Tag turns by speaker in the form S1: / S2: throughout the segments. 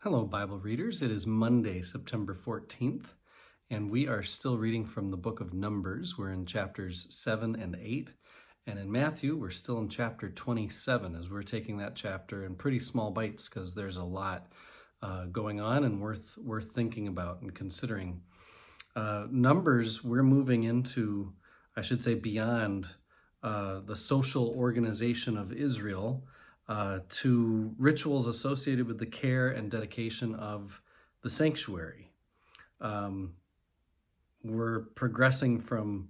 S1: Hello, Bible readers. It is Monday, September 14th, and we are still reading from the book of Numbers. We're in chapters 7 and 8. And in Matthew, we're still in chapter 27 as we're taking that chapter in pretty small bites because there's a lot going on and worth thinking about and considering. Numbers, we're moving into, I should say, beyond the social organization of Israel to rituals associated with the care and dedication of the sanctuary. We're progressing from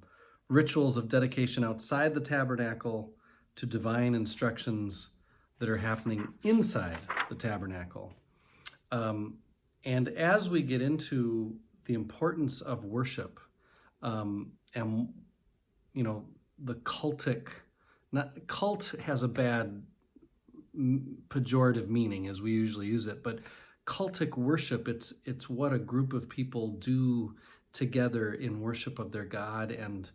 S1: rituals of dedication outside the tabernacle to divine instructions that are happening inside the tabernacle. And as we get into the importance of worship, and the cultic, cult has a bad pejorative meaning as we usually use it, but cultic worship, it's what a group of people do together in worship of their God. And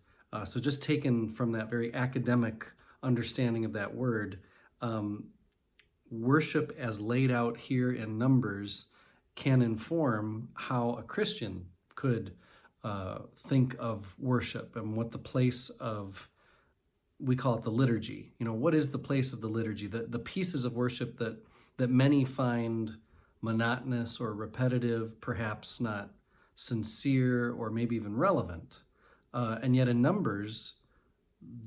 S1: so just taken from that very academic understanding of that word, worship as laid out here in Numbers can inform how a Christian could think of worship and what the place of, we call it the liturgy. What is the place of the liturgy? The pieces of worship that many find monotonous or repetitive, perhaps not sincere or maybe even relevant. And yet in Numbers,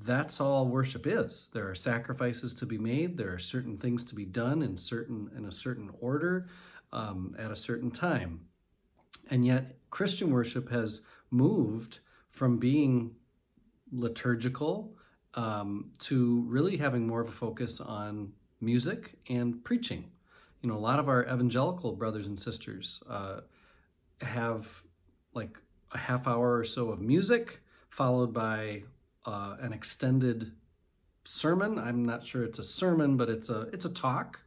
S1: that's all worship is. There are sacrifices to be made. There are certain things to be done in a certain order at a certain time. And yet Christian worship has moved from being liturgical to really having more of a focus on music and preaching. A lot of our evangelical brothers and sisters have like a half hour or so of music followed by an extended sermon. I'm not sure it's a sermon, but it's a talk.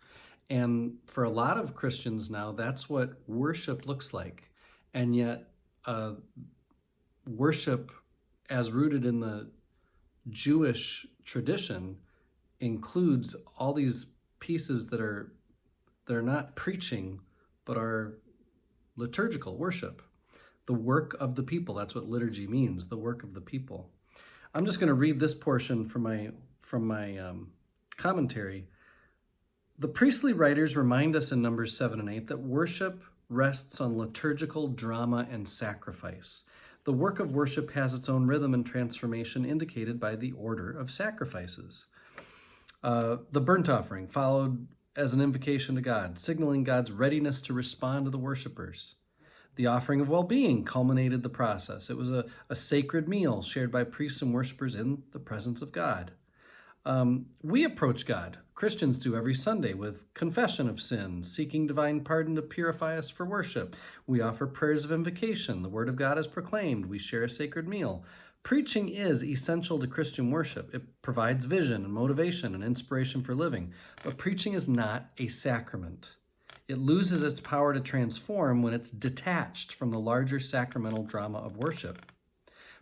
S1: And for a lot of Christians now, that's what worship looks like. And yet worship as rooted in the Jewish tradition includes all these pieces that are not preaching, but are liturgical worship. The work of the people, that's what liturgy means, the work of the people. I'm just going to read this portion from my commentary. The priestly writers remind us in Numbers 7 and 8 that worship rests on liturgical drama and sacrifice. The work of worship has its own rhythm and transformation indicated by the order of sacrifices. The burnt offering followed as an invocation to God, signaling God's readiness to respond to the worshipers. The offering of well-being culminated the process. It was a sacred meal shared by priests and worshipers in the presence of God. We approach God, Christians do, every Sunday with confession of sin, seeking divine pardon to purify us for worship. We offer prayers of invocation. The word of God is proclaimed. We share a sacred meal. Preaching is essential to Christian worship. It provides vision and motivation and inspiration for living. But preaching is not a sacrament. It loses its power to transform when it's detached from the larger sacramental drama of worship.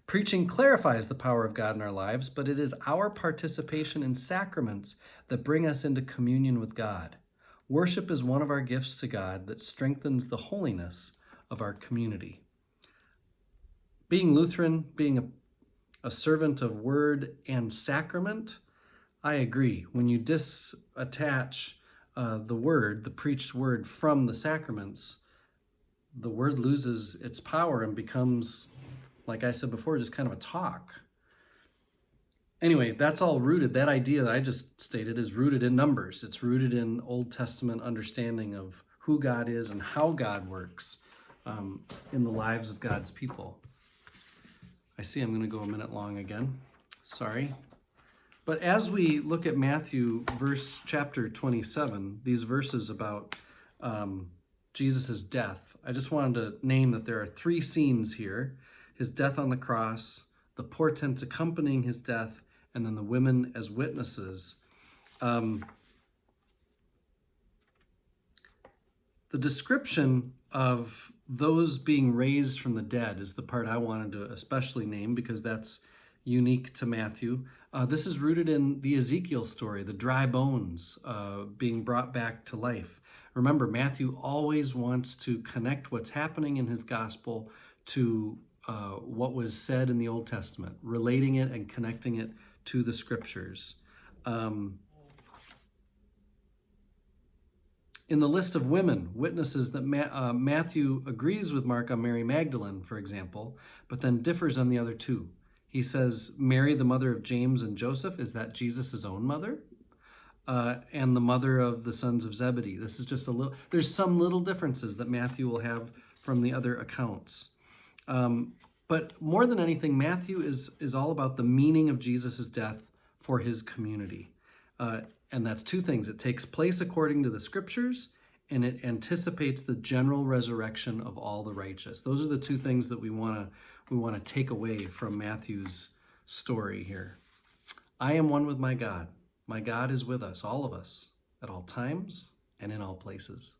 S1: Preaching clarifies the power of God in our lives, but it is our participation in sacraments that bring us into communion with God. Worship is one of our gifts to God that strengthens the holiness of our community. Being Lutheran, being a servant of word and sacrament, I agree. When you disattach the word, the preached word, from the sacraments, the word loses its power and becomes, like I said before, just kind of a talk. Anyway, that's all rooted. That idea that I just stated is rooted in Numbers. It's rooted in Old Testament understanding of who God is and how God works in the lives of God's people. I see I'm going to go a minute long again. Sorry. But as we look at Matthew chapter 27, these verses about Jesus' death, I just wanted to name that there are three scenes here: his death on the cross, the portents accompanying his death, and then the women as witnesses. The description of those being raised from the dead is the part I wanted to especially name because that's unique to Matthew. This is rooted in the Ezekiel story, the dry bones being brought back to life. Remember, Matthew always wants to connect what's happening in his gospel to what was said in the Old Testament, relating it and connecting it to the scriptures. In the list of women, witnesses that Matthew agrees with Mark on Mary Magdalene, for example, but then differs on the other two. He says, Mary, the mother of James and Joseph, is that Jesus' own mother? And the mother of the sons of Zebedee. This is just a little, there's some little differences that Matthew will have from the other accounts. But more than anything, Matthew is all about the meaning of Jesus' death for his community. And that's two things. It takes place according to the scriptures, and it anticipates the general resurrection of all the righteous. Those are the two things that we want to take away from Matthew's story here. I am one with my God. My God is with us, all of us, at all times and in all places.